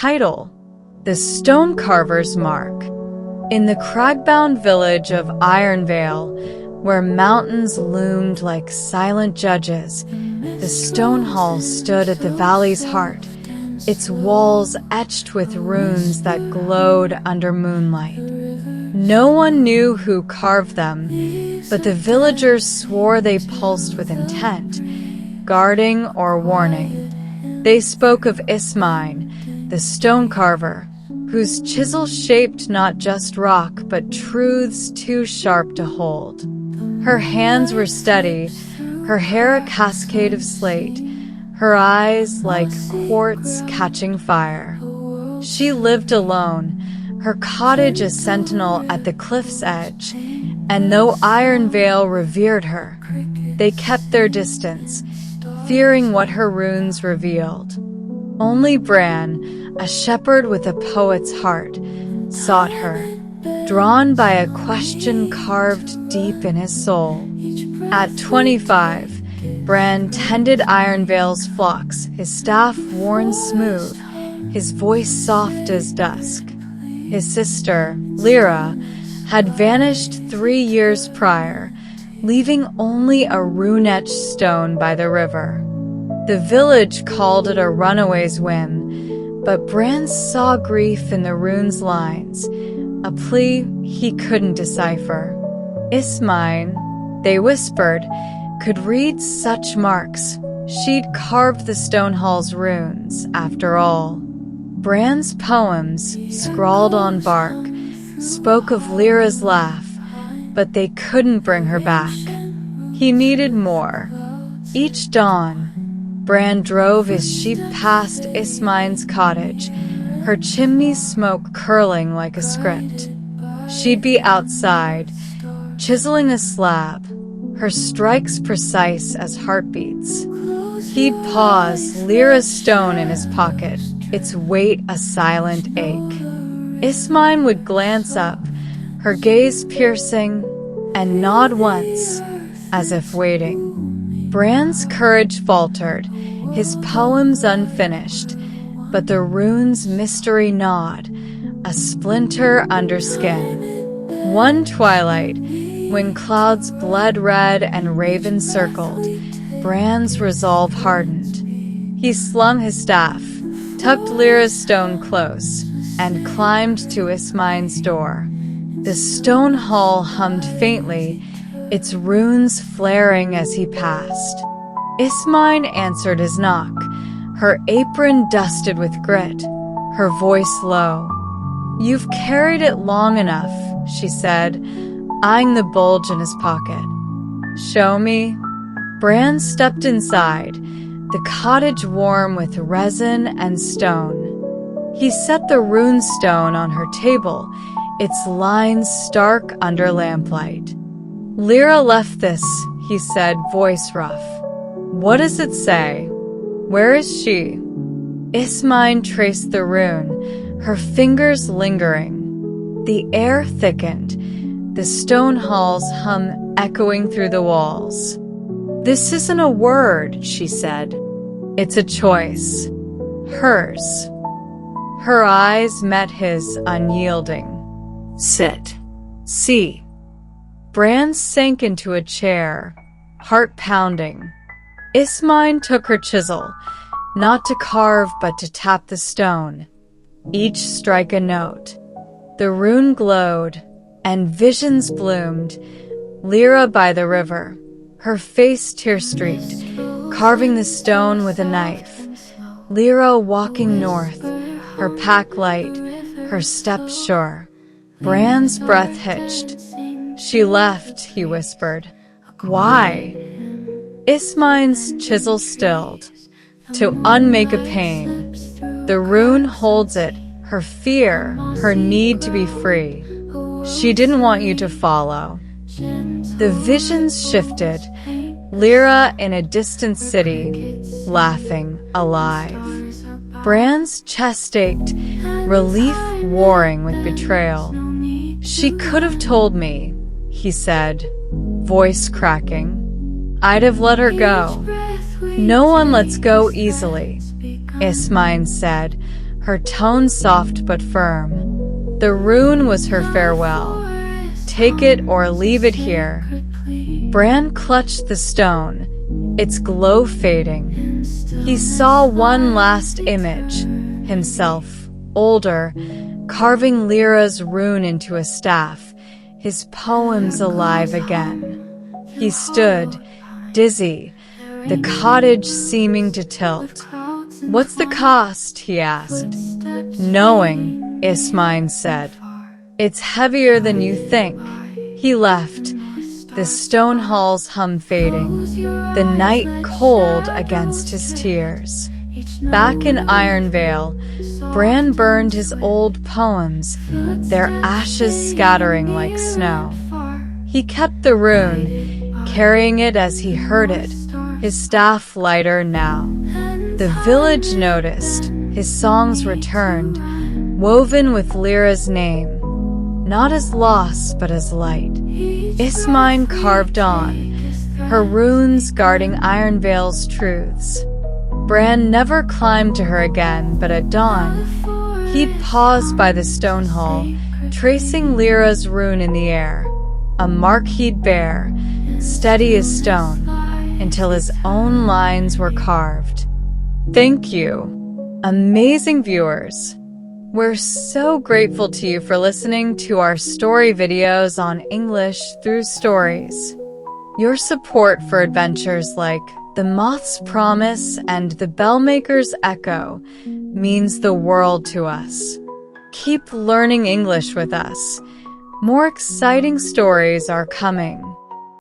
Title: The Stonecarver's Mark. In the crag-bound village of Ironvale, where mountains loomed like silent judges, the stone hall stood at the valley's heart, its walls etched with runes that glowed under moonlight. No one knew who carved them, but the villagers swore they pulsed with intent, guarding or warning. They spoke of Ismine, the stonecarver, whose chisel shaped not just rock but truths too sharp to hold. Her hands were steady, her hair a cascade of slate, her eyes like quartz catching fire. She lived alone, her cottage a sentinel at the cliff's edge, and though Ironvale revered her, they kept their distance, fearing what her runes revealed. Only Bran, a shepherd with a poet's heart, sought her, drawn by a question carved deep in his soul. At 25, Bran tended Ironvale's flocks, his staff worn smooth, his voice soft as dusk. His sister, Lyra, had vanished 3 years prior, leaving only a rune-etched stone by the river. The village called it a runaway's whim, but Bran saw grief in the rune's lines, a plea he couldn't decipher. Ismine, they whispered, could read such marks. She'd carved the stone hall's runes, after all. Bran's poems, scrawled on bark, spoke of Lyra's laugh, but they couldn't bring her back. He needed more. Each dawn, Bran drove his sheep past Ismine's cottage, her chimney smoke curling like a script. She'd be outside, chiseling a slab, her strikes precise as heartbeats. He'd pause, Lyra's stone in his pocket, its weight a silent ache. Ismine would glance up, her gaze piercing, and nod once, as if waiting. Bran's courage faltered, his poems unfinished, but the rune's mystery gnawed, a splinter under skin. One twilight, when clouds bled red and ravens circled, Bran's resolve hardened. He slung his staff, tucked Lyra's stone close, and climbed to Ismine's door. The stone hall hummed faintly, its runes flaring as he passed. Ismine answered his knock, her apron dusted with grit, her voice low. "You've carried it long enough," she said, eyeing the bulge in his pocket. "Show me." Bran stepped inside, the cottage warm with resin and stone. He set the rune stone on her table, its lines stark under lamplight. "Lyra left this," he said, voice rough. "What does it say? Where is she?" Ismine traced the rune, her fingers lingering. The air thickened, the stone hall's hum echoing through the walls. "This isn't a word," she said. "It's a choice. Hers." Her eyes met his, unyielding. "Sit. See." Bran sank into a chair, heart pounding. Ismine took her chisel, not to carve but to tap the stone, each strike a note. The rune glowed, and visions bloomed. Lyra by the river, her face tear-streaked, carving the stone with a knife. Lyra walking north, her pack light, her steps sure. Bran's breath hitched. "She left," he whispered. "Why?" Ismine's chisel stilled. "To unmake a pain. The rune holds it, her fear, her need to be free. She didn't want you to follow." The visions shifted. Lyra in a distant city, laughing, alive. Bran's chest ached, relief warring with betrayal. "She could have told me," he said, voice cracking. "I'd have let her go." "No one lets go easily," Ismine said, her tone soft but firm. The rune was her farewell. Take it or leave it here. Bran clutched the stone, its glow fading. He saw one last image, himself, older, carving Lyra's rune into a staff, his poems alive again. He stood, dizzy, the cottage seeming to tilt. "What's the cost?" he asked. "Knowing," Ismine said. "It's heavier than you think." He left, the stone halls hum fading, the night cold against his tears. Back in Ironvale, Bran burned his old poems, their ashes scattering like snow. He kept the rune, carrying it as he heard it, his staff lighter now. The village noticed, his songs returned, woven with Lyra's name, not as loss but as light. Ismine carved on, her runes guarding Ironvale's truths. Bran never climbed to her again, but at dawn, he'd pause by the stone hall, tracing Lyra's rune in the air, a mark he'd bear, steady as stone, until his own lines were carved. Thank you, amazing viewers. We're so grateful to you for listening to our story videos on English through stories. Your support for adventures like The Moth's Promise and The Bellmaker's Echo means the world to us. Keep learning English with us. More exciting stories are coming.